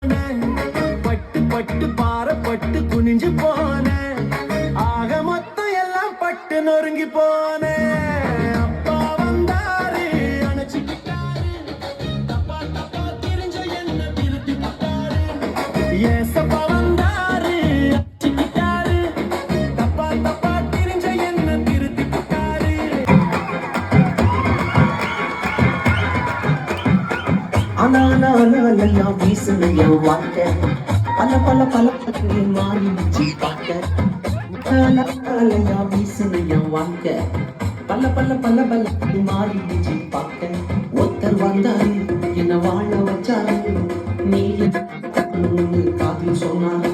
பட்டு பட்டு பாரப்பட்டு குனிஞ்சு போன ஆக மொத்தம் எல்லாம் பட்டு நொறுங்கி போன அப்பா வந்தாரு அணைச்சுக்கிட்டாரு தப்பா தப்பா தெரிஞ்ச என்ன திருத்தி விட்டாரு ஏசப்பா வந்தாரு அணைச்சுக்கிட்டாரு தப்பா தப்பா தெரிஞ்ச என்ன திருத்தி விட்டாரு ஆனாலாம் வீசுன என் வாழ்க்கை பல பல பல பற்றி மாறிடுச்சு பார்க்க வீசுன என் வாழ்க்கை பல பல பல பல மாறிடுச்சு பார்க்க ஒருத்தர் வந்தாரு என்ன வாழ வச்சாரு நீ காதில் சொன்னாரு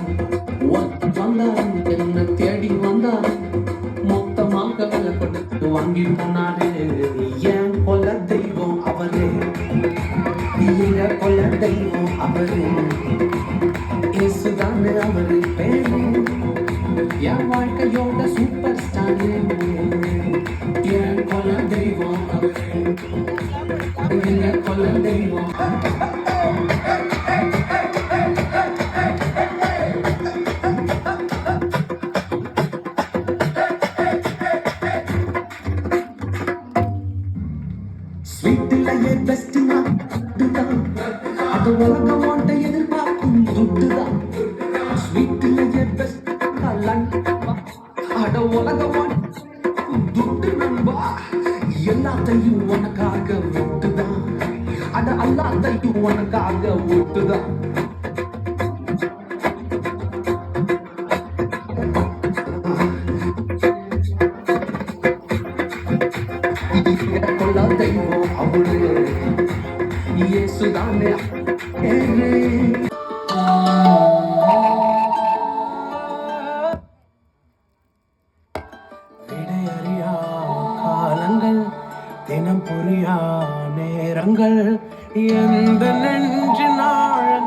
ஒருத்தர் வந்தாரு என்ன தேடி வந்தாரு மொத்தமாக விலை கொடுத்து வாங்கி போனாரு ஏன் கொல்ல தெய்வம் அவரே நீங்க கொல்ல தெய்வம் அவரு இயேசுதானே அவரு பேரு என் வாழ்க்கையோட சூப்பர் ஸ்டார் என் கொல்ல தெய்வம் அவரு நீங்க கொல்ல தெய்வம் ஸ்வீட்டிலேயே பெஸ்ட்னா அது உலகம் ஓட்ட எதிர்பார்க்கும் துட்டுதான் ஸ்வீட்டிலேயே பெஸ்ட் அட உலகம் துட்டு நண்பா எல்லாத்தையும் உனக்காக விட்டுதான் அட எல்லாத்தையும் உனக்காக விட்டுதான் கொள்ள தெய்வம் அவரு இயேசுதானே விடையறியா காலங்கள் தினம் புரியா நேரங்கள் எந்த நெஞ்சு நாள்